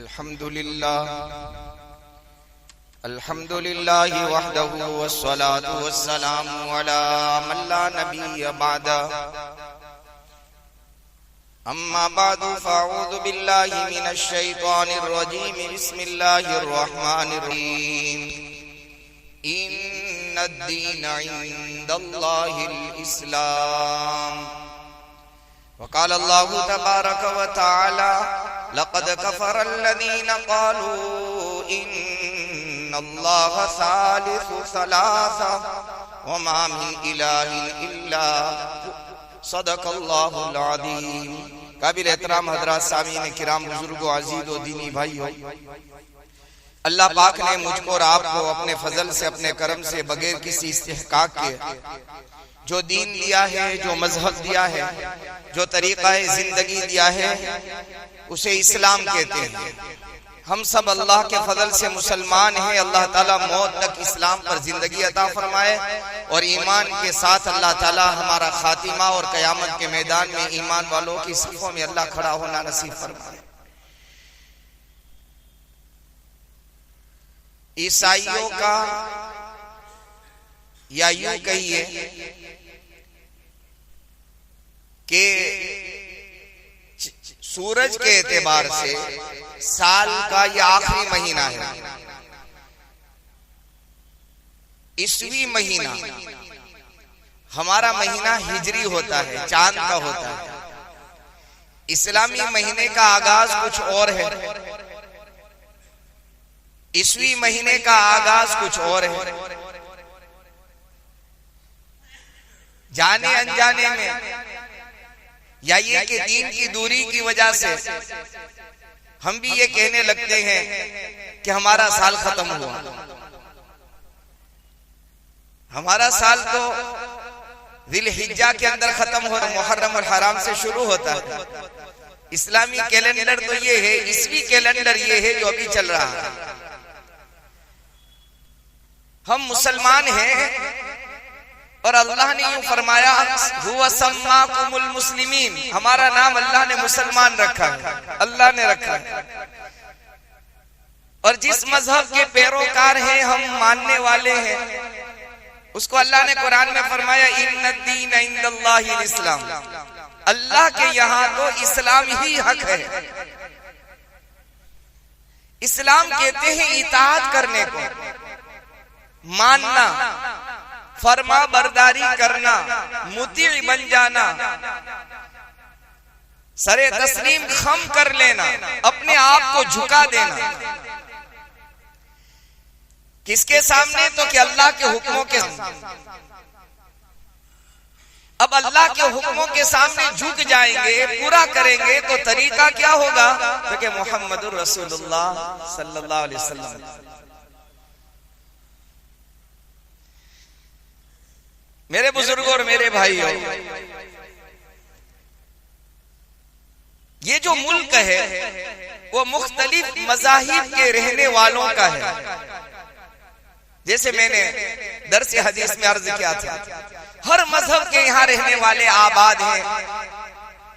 अल्हम्दुलिल्लाह वहदहु वस्सलातु वस्सलामु अला मन ला नबिय्य बअदा अम्मा बअदु फ़अऊज़ु बिल्लाहि मिनश शैतानिर रजीम बिस्मिल्लाहिर रहमानिर रहीम इन्नद-दीन इंदल्लाहिल इस्लाम वक़ाल अल्लाहु तबारक व तआला लक़द कफ़रल्लज़ीन क़ालू इन्नल्लाह सालिसु सलासा वमा मिन इलाहिन इल्ला सदक़ल्लाहुल अज़ीम। काबिल एहतराम हज़रात सामीन किराम बुजुर्गो अज़ीज़ो दीनी भाइयों, अल्लाह पाक ने मुझको और आपको अपने फजल से अपने करम से बगैर किसी इस्तिहकाक के जो दीन दिया है, जो मजहब दिया है, जो तरीका जिंदगी दिया है, उसे इस्लाम कहते हैं। हम सब अल्लाह के फजल से मुसलमान हैं। अल्लाह ताला मौत तक इस्लाम पर जिंदगी अता फरमाए और ईमान के साथ अल्लाह ताला हमारा खातिमा और कयामत के मैदान में ईमान वालों की सफ़ों में अल्लाह खड़ा होना नसीब फरमाए। ईसाइयों का या यूं कहिए कि सूरज के एतबार से साल का यह आखिरी महीना है, ईसवी महीना। हमारा महीना हिजरी होता है, चांद का होता है। इस्लामी महीने का आगाज कुछ और है, ईसवी महीने का आगाज कुछ और है। जाने अनजाने में या ये कि दीन की दूरी की वजह से हम भी ये कहने लगते हैं कि हमारा साल खत्म हुआ। हमारा साल तो ज़िलहिज्जा के अंदर खत्म हो, मुहर्रम और हराम से शुरू होता है। इस्लामी कैलेंडर तो ये है, ईसवी कैलेंडर ये है जो अभी चल रहा है। हम मुसलमान हैं और अल्लाह ने यूं फरमाया हुवा सम्माकुमुल मुस्लिमीन, हमारा नाम अल्लाह ने मुसलमान रखा है, अल्लाह ने रखा है। और जिस मजहब के पैरोकार हैं, हम मानने वाले हैं, उसको अल्लाह ने कुरान में फरमाया इन्नद-दीन इंदल्लाहिल इस्लाम, अल्लाह के यहाँ तो इस्लाम ही हक है। इस्लाम कहते हैं इताअत करने को, मानना, फरमा बरदारी करना, मुती बन जाना, सरे तस्लीम खम कर लेना, अपने आप को झुका देना। किसके सामने? तो कि अल्लाह के हुक्मों के सामने। अब अल्लाह के हुक्मों के सामने झुक जाएंगे, पूरा करेंगे, तो तरीका क्या होगा? तो कि मुहम्मदुर रसूलुल्लाह सल्लल्लाहु अलैहि वसल्लम। मेरे बुजुर्गों और मेरे भाइयों, ये जो मुल्क है वो मुख्तलिफ मज़ाहिब के रहने वालों का है। जैसे मैंने दर्स हदीस में अर्ज किया था, हर मजहब के यहाँ रहने वाले आबाद हैं,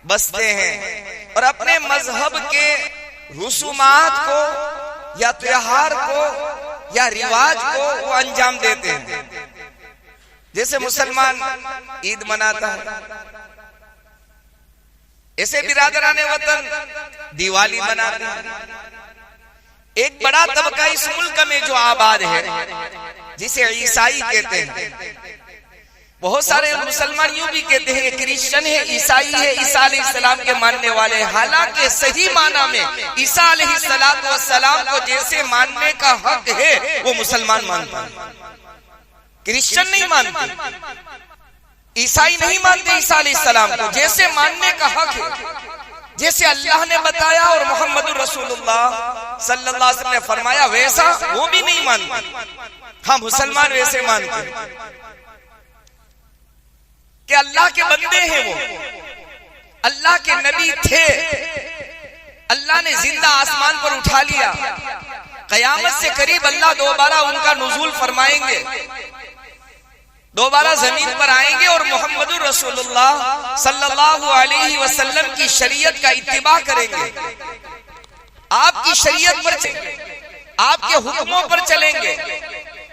बसते हैं और अपने मजहब के रुसूमात को या त्योहार को या रिवाज को वो अंजाम देते हैं। जैसे मुसलमान ईद मनाता है, ऐसे बिरादराने वतन दिवाली मनाते हैं। एक बड़ा तबका इस मुल्क में जो आबाद है, जिसे ईसाई कहते हैं। बहुत सारे मुसलमान यूं भी कहते हैं क्रिश्चियन है, ईसाई है, ईसा अलैहिस्सलाम के मानने वाले। हालांकि सही माना में ईसा अलैहिस्सलाम को जैसे मानने का हक है वो मुसलमान मानता है, क्रिश्चियन नहीं मानते, ईसाई नहीं मानते ईसा अलैहिस्सलाम को। जैसे मानने का हक है, जैसे अल्लाह ने बताया और मोहम्मदुर रसूलुल्लाह सल्लल्लाहु अलैहि वसल्लम ने फरमाया, वैसा वो भी नहीं मानते। हाँ, मुसलमान वैसे मानते कि अल्लाह के बंदे हैं, वो अल्लाह के नबी थे, अल्लाह ने जिंदा आसमान पर उठा लिया। कयामत से करीब अल्लाह दोबारा उनका नुज़ूल फरमाएंगे, दोबारा जमीन पर आएंगे और मोहम्मदुर रसूलुल्लाह सल्लल्लाहु अलैहि वसल्लम की शरीयत का इत्तिबा करेंगे। आपकी शरीयत पर आपके हुक्मों पर चलेंगे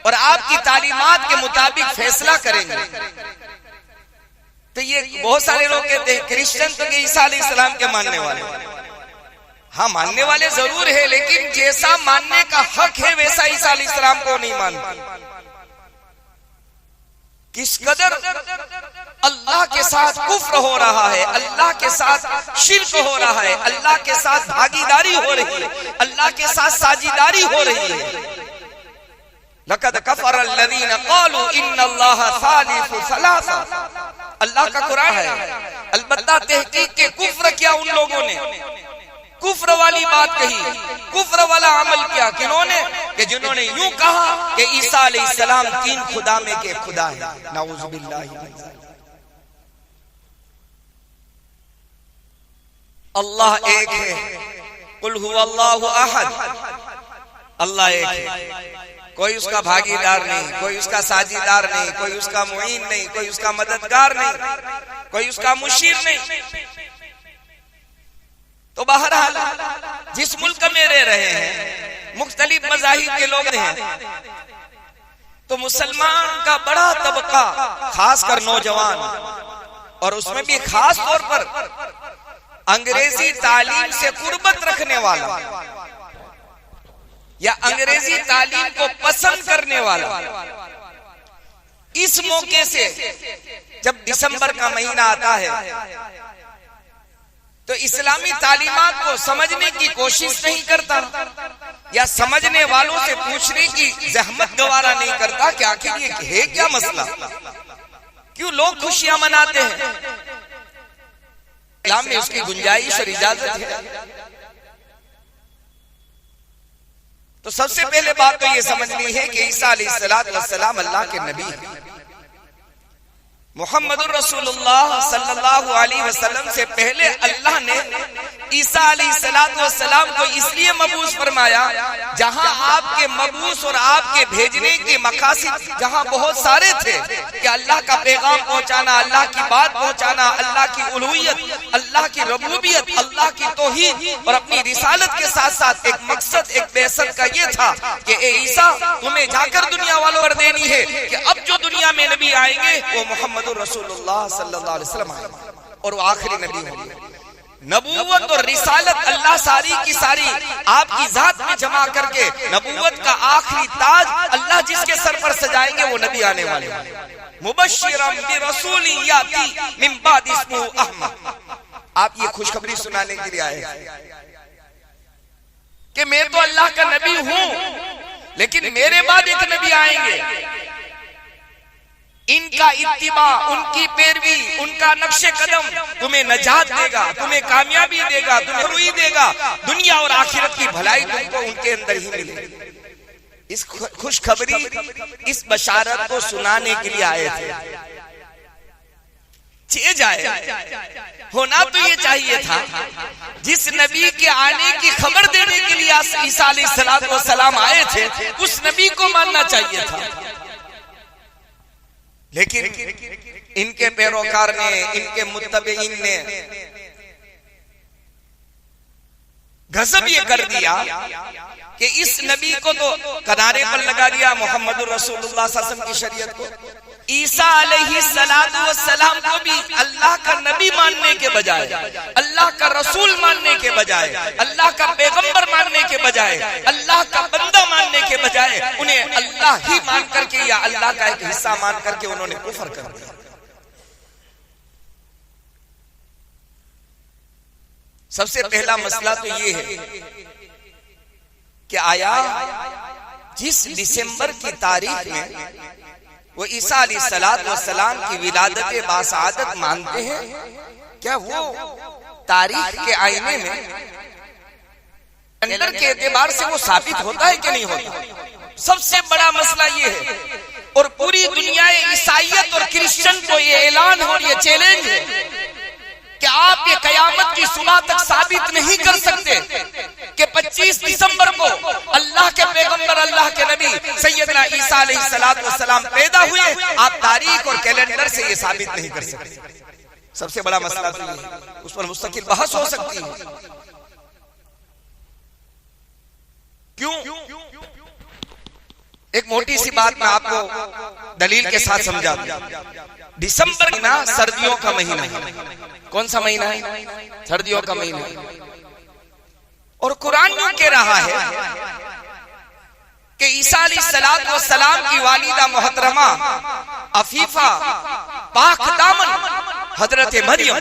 और आपकी तालीमात के मुताबिक फैसला करेंगे। तो ये बहुत सारे लोग कहते हैं क्रिश्चियन तो ईसा अलैहिस्सलाम के मानने वाले, हाँ मानने वाले जरूर है, लेकिन जैसा मानने का हक है वैसा ईसा अलैहिस्सलाम को नहीं मानते। किस कदर अल्लाह के साथ कुफ्र हो रहा है, अल्लाह के साथ शिर्क हो रहा है, अल्लाह के साथ भागीदारी हो रही है, अल्लाह के साथ साझेदारी हो रही है। लक़द कफ़र अल्लज़ीना क़ालू इन्नल्लाहा सालिसु सलासा, अल्लाह का कुरान है। अलबत्ता तहकीक के कुफ्र किया उन लोगों ने, कुफ्र वाली बात कही, कुफ्र वाला अमल किया किन्होंने, कि जिन्होंने यूं कहा कि ईसा अलैहिस्सलाम तीन खुदा में के खुदा है। नाऊज़ु बिल्लाहि। अल्लाह एक है, कुल हुवल्लाहु अहद, अल्लाह एक है, कोई उसका भागीदार नहीं, कोई उसका साझीदार नहीं, कोई उसका मुईन नहीं, कोई उसका मददगार नहीं, कोई उसका मुशीर नहीं। तो बहरहाल जिस मुल्क में रह रहे हैं, मुख्तलिफ मज़ाहिब के लोग हैं, तो मुसलमान का बड़ा तबका, खासकर नौजवान, और उसमें भी खास तौर पर अंग्रेजी तालीम से कुर्बत रखने वाला या अंग्रेजी तालीम को पसंद करने वाला, इस मौके से जब दिसंबर का महीना आता है तो इस्लामी तालीमात को समझने की कोशिश नहीं करता, या समझने वालों से पूछने की जहमत गवारा नहीं करता कि आखिर ये है क्या मसला, क्यों लोग खुशियां मनाते हैं। इस्लाम में उसकी गुंजाइश और इजाजत है। तो सबसे पहले बात तो ये समझनी है कि ईसा अलैहिस्सलाम अल्लाह के नबी हैं। मुहम्मदुर रसूलुल्लाह सल्लल्लाहु अलैहि वसल्लम से पहले अल्लाह ने ईसा अलैहिस्सलाम को इसलिए मबूस फरमाया जहां आपके मबूस और आपके भेजने के मकासद जहां बहुत सारे थे कि अल्लाह का पैगाम पहुंचाना, अल्लाह की बात पहुंचाना, अल्लाह की उलूहियत, अल्लाह की रबूबियत, अल्लाह की तौहीद और अपनी रिसालत के साथ साथ एक मकसद, एक बेसत का ये था कि ए ईसा तुम्हें जाकर दुनिया वालों पर देनी है कि अब जो दुनिया में नबी आएंगे वो मोहम्मदुर रसूलुल्लाह सल्लल्लाहु अलैहि वसल्लम आएंगे और वो आखिरी नबी होंगे। नबूवत और रिसालत अल्लाह सारी की सारी आपकी जात में जमा करके नबूवत का आखिरी ताज अल्लाह जिसके सर पर सजाएंगे वो नबी आने वाले हैं। मुबश्शिरन बिरसूलिन याती मिन बाद इस्मुहु अहमद, आप ये खुशखबरी सुनाने के लिए आए कि मैं तो अल्लाह का नबी हूं, लेकिन मेरे बाद एक नबी आएंगे, इनका इत्तिबा, उनकी पैरवी, उनका नक्शे कदम तुम्हें नजात देगा, तुम्हें कामयाबी देगा, तुम्हें रुई देगा, दुनिया और आखिरत की भलाई तुमको उनके अंदर ही मिलेगी। इस खुशखबरी, इस बशारत को सुनाने के लिए आए थे। जाए होना तो ये चाहिए था जिस नबी के आने की खबर देने के लिए ईसा अलैहिस्सलाम आए थे, उस नबी को मानना चाहिए था। लेकिन इनके पैरोकार ने, इनके मुत्तबईन ने गजब ये कर दिया कि इस नबी को तो किनारे पर लगा दिया, मोहम्मदुर रसूलुल्लाह सल्लल्लाहु अलैहि वसल्लम की शरीयत को। ईसा अलैहिस्सलाम को भी अल्लाह का नबी मानने के बजाय, अल्लाह का रसूल मानने के बजाय, अल्लाह का पैगंबर मानने के बजाय, अल्लाह का बंदा मानने के बजाय उन्हें अल्लाह ही मान करके या अल्लाह का एक हिस्सा मान करके उन्होंने कुफर कर दिया। सबसे पहला मसला तो ये है कि आया जिस दिसंबर की तारीख में वो ईसा अलैहिस्सलाम की विलादत बासआदत मानते हैं, क्या वो तारीख के आईने में कैलेंडर के एतबार से वो साबित होता है कि नहीं होता? सबसे बड़ा मसला ये है, और पूरी दुनिया ईसाईयत और क्रिश्चियन को ये ऐलान और ये चैलेंज है कि आप ये कयामत की सुबह तक साबित नहीं कर सकते कि 25 दिसंबर को अल्लाह के पैगंबर, अल्लाह के नबी सैयदना ईसा अलैहिस्सलाम पैदा हुए। आप तारीख और कैलेंडर से ये साबित नहीं कर सकते। सबसे बड़ा मसला तो ये, उस पर मुस्तकिल बहस हो सकती है। एक मोटी सी बात मैं आपको दलील के साथ समझा दूं। दिसंबर महीना सर्दियों का महीना है। कौन सा महीना है? सर्दियों का महीना है। और कुरान यूं कह रहा है कि ईसा अलैहिस्सलाम की वालिदा मोहतरमा अफीफा पाक दामन हजरत मरियम,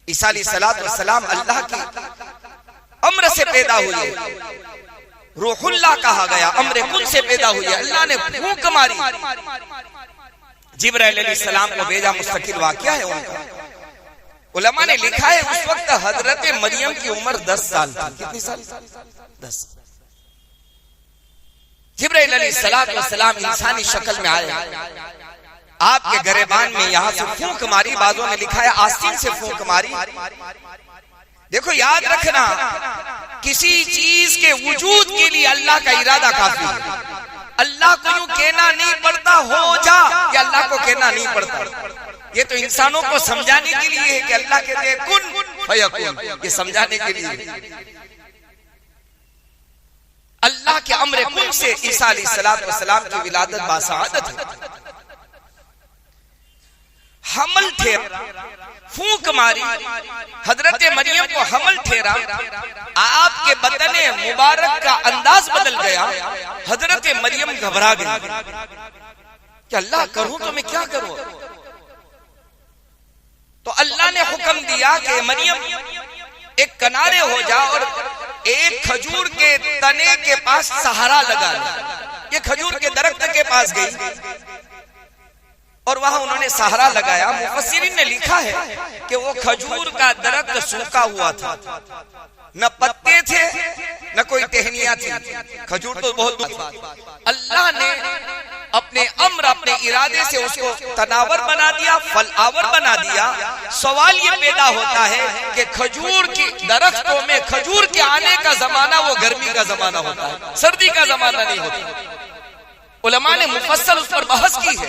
ईसा अलैहिस्सलाम अल्लाह की अम्र से पैदा हुई, रूहुल्लाह कहा गया, अम्र कुन से पैदा हुई। अल्लाह ने फूंक मारी, जिब्राइल अलैहिस्सलाम को भेजा। मुस्तकिल वाकया है उनका। उलमा ने लिखा है उस वक्त हजरत मरियम की उम्र 10 साल थी। कितनी साल? 10। जिब्राइल अलैहिस्सलाम इंसानी शक्ल में आए, आपके गरेबान में यहां से फूंक मारी। बाजों ने लिखा है आस्तीन से फूंक मारी। देखो याद रखना, किसी चीज के वजूद के लिए अल्लाह का इरादा काफी है। अल्लाह को यूं कहना नहीं पड़ता हो जा, या अल्लाह को कहना नहीं पड़ता। ये तो इंसानों को समझाने के लिए है कि अल्लाह कहते हैं कुन फयकुन, ये समझाने के लिए। अल्लाह के अम्र कुन से ईसा अलैहिस्सलाम की विलादत बासआदत है। हमल ठहरा, फूंक मारी, हजरत मरियम को हमल ठहरा। आपके बदन मुबारक का अंदाज बदल गया। हजरत मरियम घबरा गई कि अल्लाह करूं तो मैं क्या करूं। तो अल्लाह ने हुक्म दिया कि मरियम एक किनारे हो जा और एक खजूर के तने के पास सहारा लगा। ये खजूर के दरख्त के पास गई और वहां उन्होंने सहारा लगाया। मुफस्सिरीन ने लिखा है कि वो खजूर का दरख्त सूखा हुआ था, न पत्ते थे न कोई टहनियां थी। खजूर तो बहुत दूर। अल्लाह ने अपने अम्र, अपने इरादे से उसको तनावर बना दिया, फलावर बना दिया। सवाल ये पैदा होता है कि खजूर की दरख्तों में खजूर के आने का जमाना वो गर्मी का जमाना होता है, सर्दी का जमाना नहीं होता। उलमा ने मुफस्सल उस पर बहस की है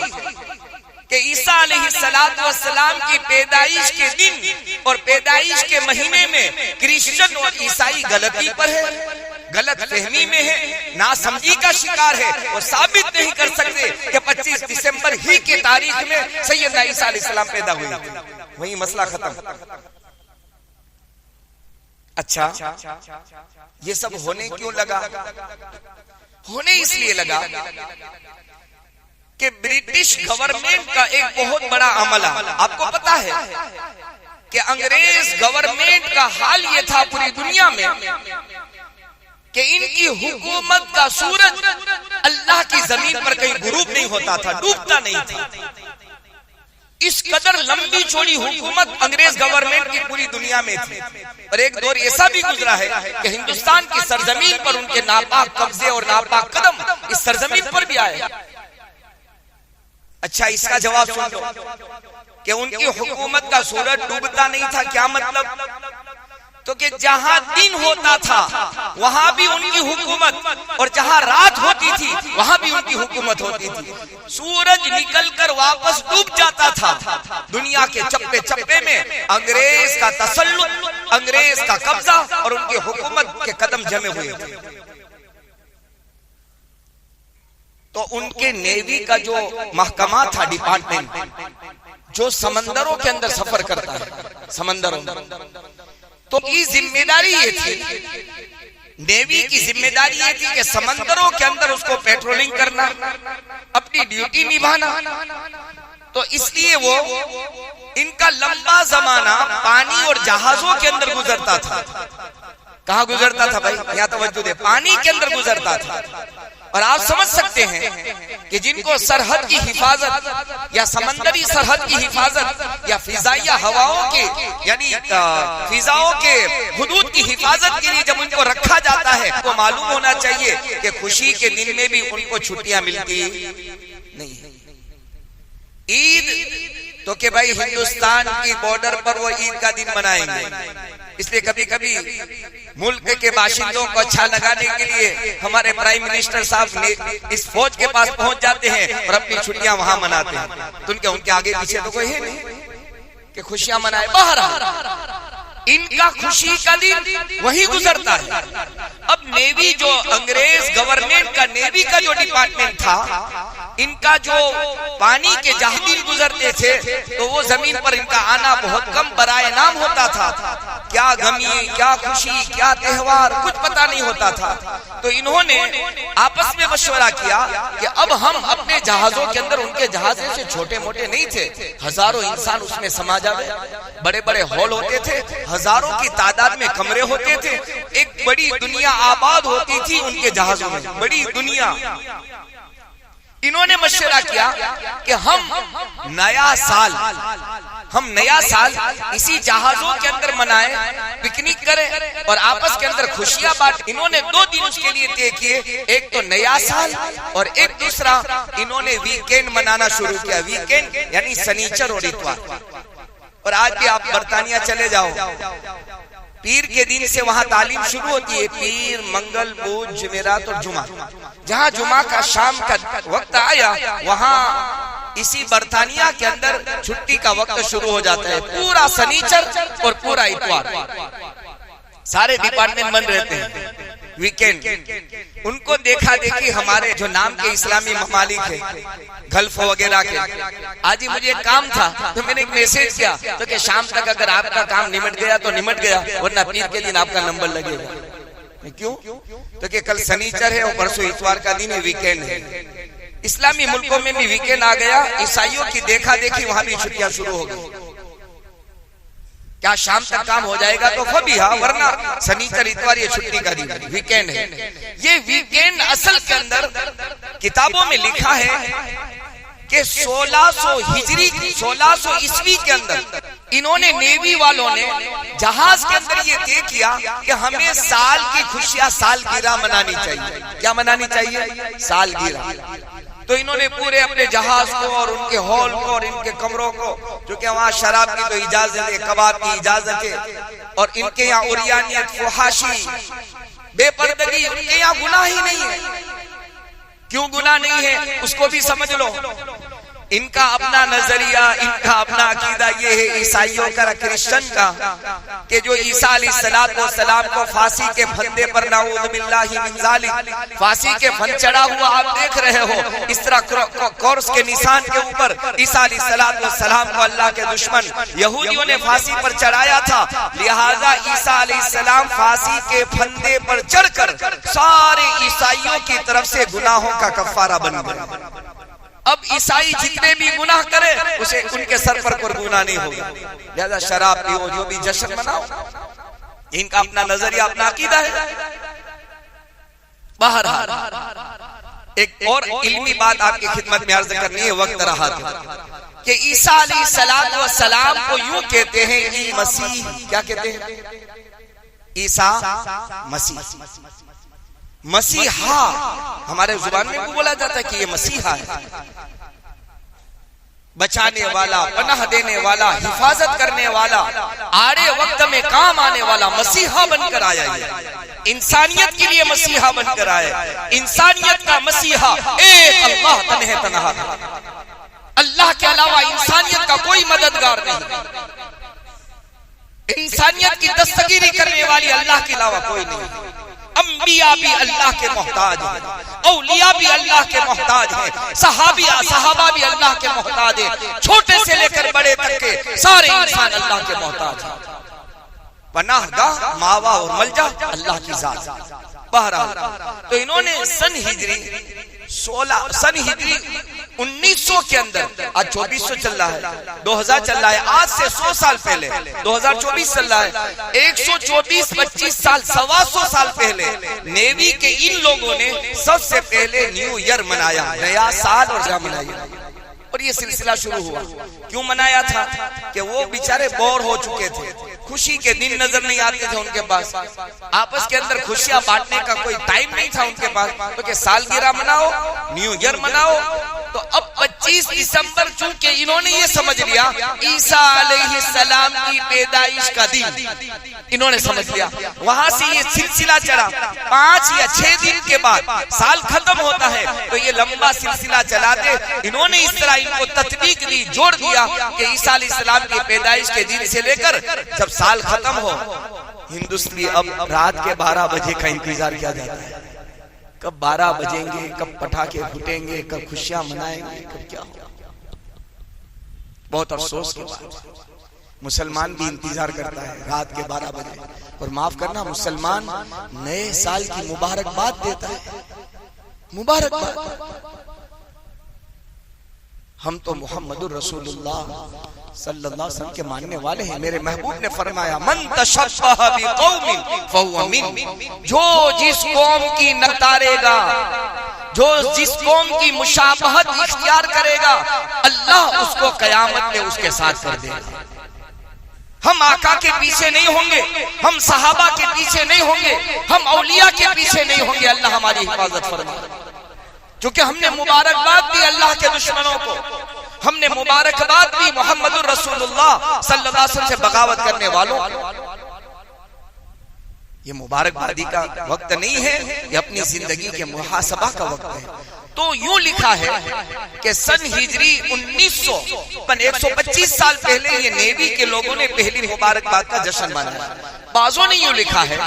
कि ईसा अलैहिस्सलाम की पैदाइश के दिन और पैदाइश के महीने में क्रिश्चियन और ईसाई गलती पर है, गलत फहमी में है, नासमझी का शिकार है। वो साबित नहीं कर सकते कि 25 दिसंबर ही की तारीख में सैयदना ईसा अलैहिस्सलाम पैदा हुए। वही मसला खत्म। अच्छा, ये सब होने क्यों लगा? होने इसलिए लगा कि ब्रिटिश गवर्नमेंट का एक बहुत बड़ा अमला, आपको पता है कि अंग्रेज गवर्नमेंट का हाल ये था पूरी दुनिया में कि इनकी हुकूमत का सूरज अल्लाह की जमीन पर कहीं गुरूब नहीं होता था, डूबता नहीं था। इस कदर लंबी चौड़ी हुकूमत अंग्रेज गवर्नमेंट की पूरी दुनिया में थी। और एक दौर ऐसा भी गुजरा है कि हिंदुस्तान की सरजमीन पर उनके नापाक कब्जे और नापाक कदम इस सरजमीन पर भी आए। अच्छा, इसका जवाब सुन लो कि उनकी हुकूमत का सूरज डूबता नहीं था। क्या मतलब? तो कि जहां दिन होता था वहां भी उनकी हुकूमत, और जहां रात होती थी वहां भी उनकी हुकूमत होती थी। सूरज निकलकर वापस डूब जाता था। दुनिया के चप्पे चप्पे में अंग्रेज का तसल्लुत, अंग्रेज का कब्जा और उनकी हुकूमत के कदम जमे हुए थे। तो उनके नेवी का जो महकमा था, डिपार्टमेंट, जो समंदरों के अंदर सफर करता है, समंदरों, तो की जिम्मेदारी ये थी, नेवी की जिम्मेदारी ये थी कि समंदरों के अंदर उसको पेट्रोलिंग करना, अपनी ड्यूटी निभाना। तो इसलिए वो इनका लंबा जमाना पानी और जहाजों के अंदर गुजरता था। कहां गुजरता था भाई? यहाँ तवज्जो दे, पानी के अंदर गुजरता था। और आप समझ सकते हैं कि जिनको सरहद की हिफाजत या समंदरी सरहद की हिफाजत या फिजाइया हवाओं के, यानी फिजाओं के हुदूद की हिफाजत के लिए जब उनको रखा जाता है, तो मालूम होना चाहिए कि खुशी के दिन में भी उनको छुट्टियां मिलती नहीं है। ईद तो कि भाई हिंदुस्तान की बॉर्डर पर वो ईद का दिन मनाएंगे, इसलिए कभी कभी मुल्क के बाशिंदों को अच्छा लगाने के लिए हमारे प्राइम मिनिस्टर साहब इस फौज के पास पहुंच जाते हैं और अपनी छुट्टियां वहां मनाते हैं। तो उनके आगे पीछे तो कोई है नहीं कि खुशियां मनाए। बाहर इनका खुशी का दिन वही गुजरता है। अब नेवी जो अंग्रेज गवर्नमेंट का नेवी का जो डिपार्टमेंट था, इनका जो पानी के जहाज गुजरते थे तो वो जमीन पर इनका आना बहुत कम बराए नाम होता था। क्या गमी, क्या खुशी, क्या त्योहार, कुछ पता नहीं होता था। तो इन्होंने आपस में मशवरा किया कि अब हम अपने जहाजों के अंदर, उनके जहाज से छोटे मोटे नहीं थे, हजारों इंसान उसमें समा जावे, बड़े बड़े हॉल होते थे, हजारों की तादाद में कमरे होते थे, एक बड़ी दुनिया आबाद होती थी उनके जहाजों में, बड़ी दुनिया। इन्होंने मशवरा किया कि हम नया साल इसी जहाजों के अंदर मनाएं, पिकनिक करें और आपस के अंदर खुशियां बांटें। इन्होंने 2 दिन उसके लिए तय किए, एक तो नया साल और एक दूसरा इन्होंने वीकेंड मनाना शुरू किया। वीकेंड यानी शनिचर और इतवार। और आज भी आप बर्तानिया चले जाओ, पीर के दिन से वहां तालीम शुरू होती है, पीर, मंगल, बुध, जुमेरात और जुमा। जहां जुमा का शाम का वक्त आया, वहां इसी बर्तानिया के अंदर छुट्टी का वक्त शुरू हो जाता है। पूरा शनिचर और पूरा इतवार सारे डिपार्टमेंट बंद रहते हैं, वीकेंड। उनको देखा देखी हमारे जो नाम के इस्लामी ममालिक है, गल्फ वगैरह के, आज ही मुझे काम था तो मैंने एक मैसेज किया तो कि शाम तक अगर आपका काम निमट गया तो निमट गया, वरना पीर के दिन आपका नंबर लगेगा। क्यों? तो कि कल शनिचर है और परसों इतवार का दिन है, वीकेंड है। इस्लामी मुल्कों में भी वीकेंड आ गया, ईसाइयों की देखा देखी वहां भी छुट्टियां शुरू हो गई। क्या शाम तक काम हो जाएगा तो कभी, हाँ, वरना शनिचर इतवार ये छुट्टी का दिन, वीकेंड है। ये वीकेंड असल के अंदर किताबों में लिखा है कि 1600 हिजरी 1600 ईस्वी के अंदर इन्होंने, नेवी वालों ने जहाज के अंदर ये तय किया कि हमें साल की खुशियां सालगिरह मनानी चाहिए। क्या मनानी चाहिए? सालगिरह। तो इन्होंने पूरे अपने जहाज को और उनके हॉल को और इनके कमरों को, जो कि वहाँ शराब की तो इजाजत है, कबाब की इजाजत है, और इनके यहाँ उरियानियत, फुहाशी, बेपर्दगी, उनके यहाँ गुनाह ही नहीं है। क्यों गुनाह नहीं है उसको भी समझ लो। इनका अपना नजरिया, इनका अपना अकीदा ये है ईसाइयों का, क्रिश्चियन का, कि जो ईसा अलैहिस्सलाम को फांसी के फंदे पर, नाऊज़ बिल्लाहि मिन ज़ालिक, फांसी के फंद चढ़ा हुआ आप देख रहे हो। इस तरह क्रॉस के निशान के ऊपर ईसा अलैहिस्सलाम को अल्लाह के दुश्मन यहूदियों ने फांसी पर चढ़ाया था। लिहाजा ईसा अलैहिस्सलाम फांसी के फंदे पर चढ़कर सारे ईसाइयों की तरफ से गुनाहों का कफारा बन गए। अब ईसाई जितने भी गुनाह करे उसे, उनके सर पर कोई गुनाह नहीं होगा। लिहाजा शराब पियो, जो भी जश्न मनाओ, इनका अपना नजरिया, अपना अकीदा है। बहरहाल एक और इल्मी बात आपकी खिदमत में अर्ज करनी है, वक्त रहा था कि ईसा अलैहिस्सलाम को यूं कहते हैं ई मसीह। क्या कहते हैं? ईसा मसीह, मसीहा। हमारे जुबान में बोला जाता है कि ये मसीहा है, बचाने वाला, पनाह देने वाला, हिफाजत करने वाला, आड़े वक्त में काम आने वाला मसीहा बनकर आया है। इंसानियत के लिए मसीहा बनकर आया। इंसानियत का मसीहा एक अल्लाह तन्हा तन्हा, अल्लाह के अलावा इंसानियत का कोई मददगार नहीं। इंसानियत की दस्तगीरी करने वाली अल्लाह के अलावा कोई नहीं। अंबिया भी अल्लाह के मोहताज हैं, औलिया भी अल्लाह के मोहताज हैं, सहाबा भी अल्लाह के मोहताज हैं, छोटे से लेकर बड़े तक के सारे इंसान अल्लाह के मोहताज हैं। पनाहगाह, मावा और मलजा अल्लाह की जात। बहरहाल तो इन्होंने सन हिजरी 1900 के अंदर, आज 2400 चल रहा है, 2000 चल रहा है, आज से 100 साल पहले 2024 चल रहा है, 124 25 साल 125 साल पहले नेवी के इन लोगों ने सबसे पहले न्यू ईयर मनाया, नया साल और जा मनाया। और ये सिलसिला शुरू हुआ। क्यों मनाया था? कि वो बेचारे बोर हो चुके थे, खुशी के दिन नजर नहीं आते थे उनके पास, आपस के अंदर खुशियां बांटने का कोई टाइम नहीं था उनके पास। तो कि सालगिरह मनाओ, न्यू ईयर मनाओ। तो अब 25 दिसंबर चूंकि इन्होंने ये समझ लिया ईसा अलैहिस्सलाम की पैदाइश का दिन, इन्होंने समझ लिया, वहां से ये सिलसिला चला। 5 या 6 दिन के बाद साल खत्म होता है, तो ये लंबा सिलसिला चलाते। इन्होंने इस तरह इनको तत्वीक दी, जोड़ दिया कि ईसा अलैहिस्सलाम की पैदाइश के दिन से लेकर जब साल खत्म हो, हिंदुस्तानी अब रात के 12 बजे का इंतजार किया जाता है। कब 12 बजेंगे, कब पटाखे फूटेंगे, कब खुशियां मनाएंगे, कब क्या होगा। बहुत अफसोस के बाद मुसलमान भी इंतजार करता है रात के 12 बजे। और माफ करना, मुसलमान नए साल की मुबारकबाद देता है, मुबारकबाद। हम तो मोहम्मदुर रसूलुल्लाह सल्लल्लाहु अलैहि वसल्लम के मानने वाले हैं। मेरे महबूब ने फरमाया, मन तशब्बह बिकौमिन फहुव मिन, जो जिस कौम की नतारेगा, जो जिस कौम की मुशाबहत इख्तियार करेगा, अल्लाह उसको कयामत में उसके साथ कर देगा। हम आका के पीछे नहीं होंगे, हम सहाबा के पीछे नहीं होंगे, हम औलिया के पीछे नहीं होंगे। अल्लाह हमारी हिफाजत फरमाए। क्योंकि हमने मुबारकबाद दी अल्लाह के दुश्मनों को, हमने मुबारकबाद दी मोहम्मदुर रसूलुल्लाह सल्लल्लाहु अलैहि वसल्लम से बगावत करने वालों। ये मुबारकबादी का वक्त नहीं है, ये अपनी जिंदगी के मुहासबा का वक्त है। तो यूं लिखा है कि सन हिजरी 125 साल पहले ये नेवी के लोगों ने पहली मुबारकबाद का जश्न मनाया। बाजों ने यूं लिखा है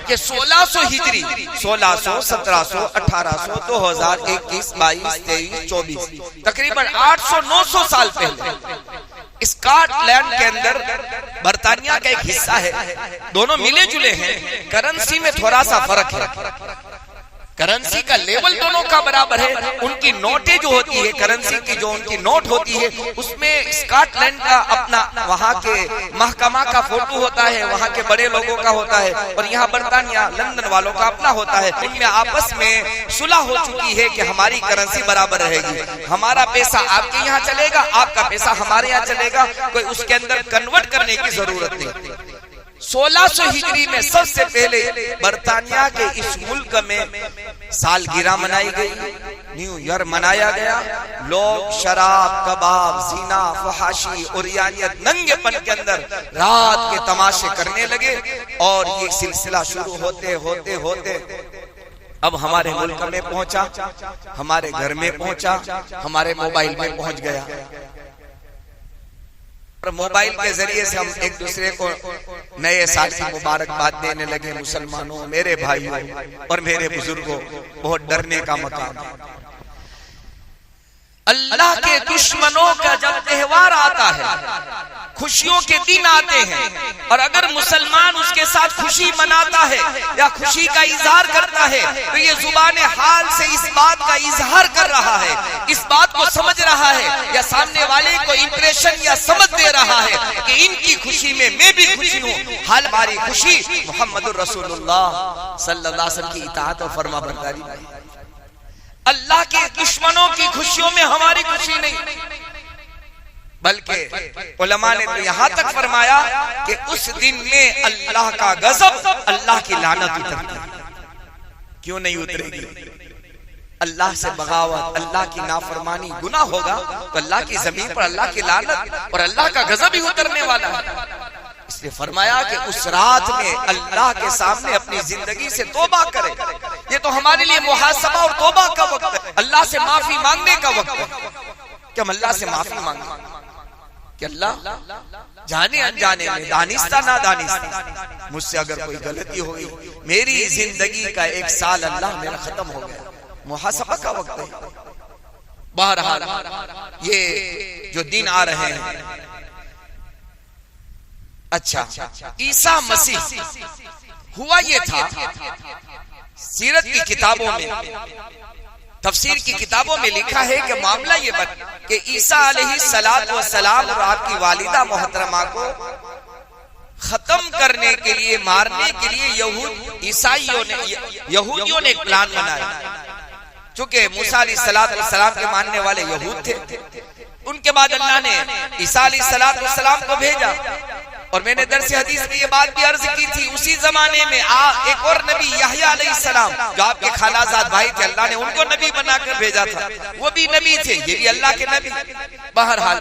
कि 1600 हिजरी, 1600, 1700, 1800, 2000, 21, 22, 23, 24, तकरीबन 800-900 साल पहले स्कॉटलैंड के अंदर बर्तानिया का एक हिस्सा है। दोनों मिले जुले हैं, करेंसी में थोड़ा सा फर्क है। करेंसी का लेवल दोनों का बराबर है। उनकी नोटें जो होती है, करेंसी की जो उनकी नोट होती है, उसमें स्कॉटलैंड का अपना वहां के महकमा का फोटो होता है, वहां के बड़े लोगों का होता है, और यहाँ बर्तानिया लंदन वालों का अपना होता है। इनमें आपस में सुलह हो चुकी है कि हमारी करेंसी बराबर रहेगी, हमारा पैसा आपके यहाँ चलेगा, आपका पैसा हमारे यहाँ चलेगा, कोई उसके अंदर कन्वर्ट करने की जरूरत नहीं। 1600 हिजरी में सबसे पहले बर्तानिया के इस मुल्क में सालगिरह मनाई गई, न्यू ईयर मनाया गया। लोग शराब, कबाब, जीना, फहाशी, उरियानियत, नंगेपन के अंदर रात के तमाशे करने लगे। और ये सिलसिला शुरू होते होते होते अब हमारे मुल्क में पहुंचा, हमारे घर में पहुंचा, हमारे मोबाइल में पहुंच गया। मोबाइल के जरिए से हम एक दूसरे को नए साल की मुबारकबाद देने लगे। मुसलमानों, मेरे भाइयों और मेरे बुजुर्गों, बहुत डरने का मकाम है। अल्लाह के दुश्मनों का जब त्योहार आता है, खुशियों के दिन आते हैं, और अगर मुसलमान उसके साथ खुशी मनाता है या खुशी का इजहार करता है, तो ये जुबान हाल से इस बात का इजहार कर रहा है, इस बात को समझ रहा है, या सामने वाले को इंप्रेशन या समझ दे रहा है कि इनकी खुशी में मैं भी खुशी हूँ। हाल हमारी खुशी मोहम्मदुर रसूलुल्लाह सल्लल्लाहु अलैहि वसल्लम की इताअत और फरमाबरदारी में। अल्लाह के दुश्मनों की खुशियों में हमारी खुशी नहीं, बल्कि उलमा ने तो यहाँ तक फरमाया कि उस दिन में अल्लाह का गजब, अल्लाह की लानत उतरती। क्यों नहीं उतरेगी? अल्लाह से बगावत, अल्लाह की नाफरमानी गुनाह होगा तो अल्लाह की जमीन पर अल्लाह की लानत और अल्लाह का गजब ही उतरने वाला है। इसलिए फरमाया कि उस रात में अल्लाह के सामने अपनी जिंदगी से तौबा करे। ये तो हमारे लिए मुहासबा और तौबा का वक्त है, अल्लाह से माफी मांगने का वक्त है कि हम अल्लाह से माफी मांगे कि अल्लाह जाने अनजाने में, दानिस्ता ना दानिस्ता, मुझसे अगर कोई गलती हुई, मेरी जिंदगी का एक साल अल्लाह मेरा खत्म हो गया। मुहासबा का वक्त है। बहरहाल ये जो दिन आ रहे हैं, अच्छा, ईसा मसीह हुआ ये था, सीरत की किताबों में, तफसीर की किताबों में लिखा है कि मामला ये कि ईसा अलैहिस्सलातु वस्सलाम और आपकी वालिदा मोहतरमा को खत्म करने के लिए, मारने के लिए यहूदियों ने एक प्लान बनाया। चूंकि मूसा अलैहिस्सलाम के मानने वाले यहूद थे, उनके बाद अल्लाह ने ईसा अलैहिस्सलाम को भेजा। और मैंने दरस हदीस में ये बात भी अर्ज की थी, उसी जमाने में एक और नबी यहया अलैहिस्सलाम, जो आपके खालाजाद भाई थे, अल्लाह ने उनको नबी बनाकर भेजा था, वो भी नबी थे, ये भी अल्लाह के नबी। बहरहाल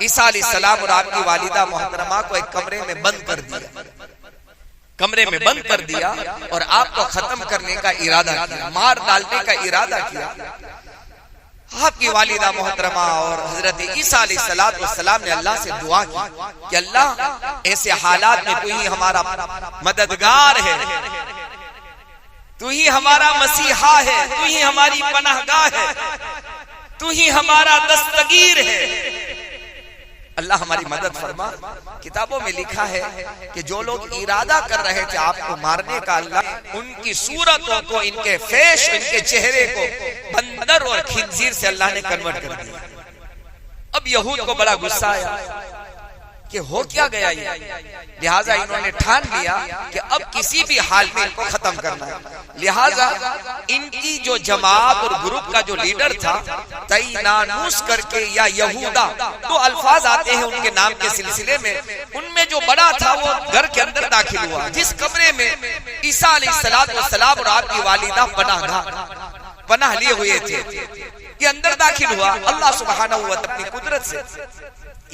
ईसा अलैहिस्सलाम और आपकी वालिदा मोहतरमा को एक कमरे में बंद कर दिया, कमरे में बंद कर दिया और आपको खत्म करने का इरादा किया, मार डालने का इरादा किया। आपकी वालिदा मोहतरमा और हजरत ईसा अलैहिस्सलाम ने अल्लाह से दुआ की कि अल्लाह ऐसे हालात में तू ही हमारा मददगार है, तू ही हमारा मसीहा है, तू ही हमारी पनाहगाह है, तू ही हमारा दस्तगीर है, अल्लाह हमारी मदद फरमा। किताबों में लिखा है कि जो लोग इरादा कर रहे थे आपको मारने का, अल्लाह उनकी सूरतों को, इनके फेश, इनके चेहरे को बंदर और खिंजीर से अल्लाह ने कन्वर्ट कर दिया। अब यहूद को बड़ा गुस्सा आया कि हो क्या गया ये, लिहाजा इन्होंने ठान लिया कि अब किसी भी हाल में इनको खत्म करना है। लिहाजा इनकी जो जमात और ग्रुप का जो लीडर था, तैनानुस करके या यहूदा, तो अल्फाज आते हैं उनके नाम के सिलसिले में, उनमें जो बड़ा था वो घर के अंदर दाखिल हुआ, जिस कमरे में ईसा अलैहिस्सलाम और आपकी वालिदा पनाह लिए हुए थे, ये अंदर दाखिल हुआ। अल्लाह सुब्हानहू व तआला अपनी कुदरत से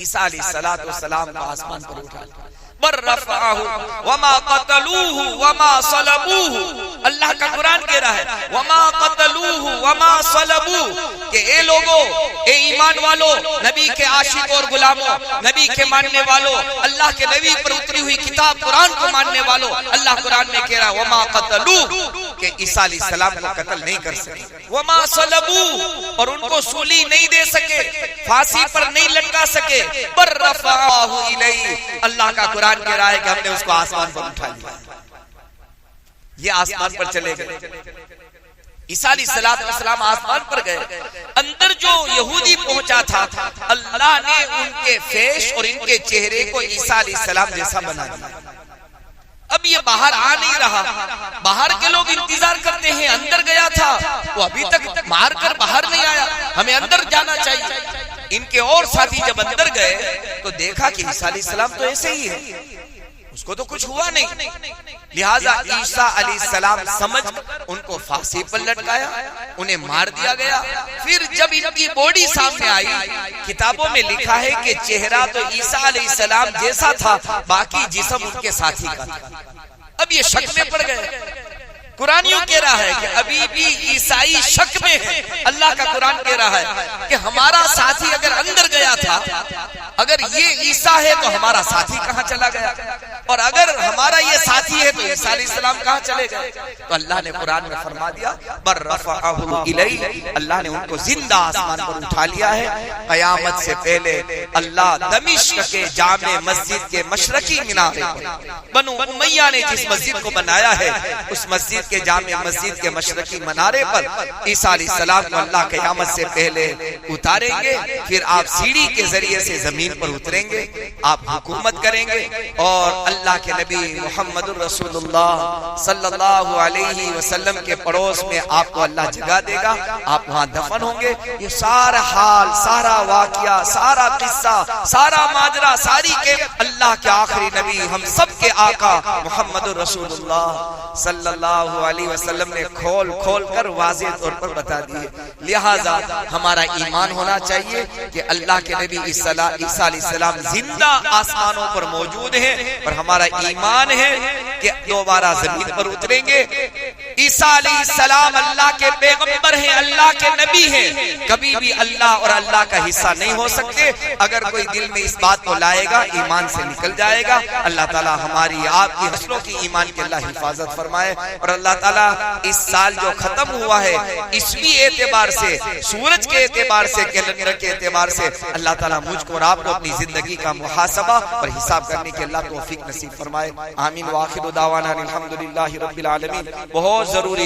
ईसा अलैहिस्सलाम को आसमान पर उठा लिया। बर्रफ़अहु वमा क़तलूहु वमा सलबूहु, अल्लाह का कुरान कह रहा है वमा क़तलूहु वमा सलबूहु, कि ए लोगों, ए ईमान वालों, नबी के आशिक और गुलामों, नबी के मानने वालों, अल्लाह के नबी पर उतरी हुई किताब कुरान को मानने वालों, अल्लाह कुरान में कह रहा है वमा क़तलूहु, कि ईसा अलैहिस्सलाम को कत्ल नहीं कर सके, वमा सलबूहु, और उनको सूली नहीं दे सके, फांसी पर नहीं लटका सके, बर्रफ़अहु इलैहि, अल्लाह का कुरान कह रहा है कि हमने उसको आसमान पर उठा लिया। ये आसमान पर चले गए, ईसा अलैहिस्सलाम आसमान पर गए। अंदर जो यहूदी पहुंचा था, अल्लाह ने उनके फेश और इनके चेहरे को ईसा अलैहिस्सलाम जैसा बना दिया। अब ये बाहर आ नहीं रहा, बाहर के लोग इंतजार करते हैं, अंदर गया था वो अभी तक मार कर बाहर नहीं आया, हमें अंदर जाना चाहिए। इनके और साथी जब अंदर गए तो देखा कि ईसा अलैहिस्सलाम तो ऐसे ही है, उसको तो कुछ हुआ नहीं। लिहाजा ईसा अलैहिस्सलाम समझ उनको फांसी पर लटकाया, उन्हें मार दिया गया। फिर जब इनकी बॉडी सामने आई, किताबों में लिखा है कि चेहरा तो ईसा अलैहिस्सलाम जैसा था, बाकी जिस्म उनके साथी का था। अब ये शक में पड़ गए। कुरान यूं कह रहा है कि अभी भी ईसाई शक में है। अल्लाह का कुरान कह रहा है कि हमारा साथी अगर अंदर गया था, अगर ये ईसा है तो हमारा साथी कहां चला गया, और अगर हमारा ये साथी है तो ईसा अलैहिस्सलाम कहां चले गए। तो अल्लाह ने कुरान में फरमा दिया बर्रफ़अहु इलैहि, अल्लाह ने उनको जिंदा आसमान पर उठा लिया है। कयामत से पहले अल्लाह दमिश्क के जामे मस्जिद के मशरकी मीनारे पर, बनु उमैया ने जिस मस्जिद को बनाया है, उस मस्जिद के जामे मस्जिद के मशरकी मीनारे पर ईसा अलैहिस्सलाम को अल्लाह क़यामत से पहले उतारेंगे। फिर आप सीढ़ी के जरिए से जमीन पर उतरेंगे, आप हुकूमत करेंगे, और अल्लाह के नबी मुहम्मदुर रसूलुल्लाह सल्लल्लाहु अलैहि वसल्लम के पड़ोस में आपको अल्लाह जगह देगा, आप वहां दफन होंगे। ये सारा हाल, सारा वाकया, सारा किस्सा, सारा माजरा, सारी के अल्लाह के आखिरी नबी, हम सब के आका मुहम्मदुर रसूलुल्लाह सल्लल्लाहु अलैहि वसल्लम ने खोल खोल कर वाज़ेह तौर पर बता दिए। लिहाजा हमारा ईमान होना चाहिए कि अल्लाह के नबी ईसा अलैहिस्सलाम जिंदा आसमानों पर मौजूद है, और हमारा ईमान है कि दोबारा जमीन पर उतरेंगे। ईसा अलैहिस्सलाम अल्लाह के पैगंबर हैं, अल्लाह के नबी हैं, कभी भी अल्लाह और अल्लाह का हिस्सा नहीं हो सकते। अगर कोई दिल में इस बात को लाएगा, ईमान से निकल जाएगा। अल्लाह ताला हमारी आपकी नस्लों की ईमान की अल्लाह हिफाजत फरमाए, और अल्लाह ताला इस साल जो खत्म हुआ है, ईस्वी एतबार से, सूरज के एतबार से, कैलेंडर के एतबार से, अल्लाह ताला मुझको और आपको अपनी जिंदगी का मुहासबा और हिसाब करने की अल्लाह तौफीक नसीब फरमाए। आमीन। व आखिरु दावाना अल्हम्दुलिल्लाहि रब्बिल आलमीन। बहुत जरूरी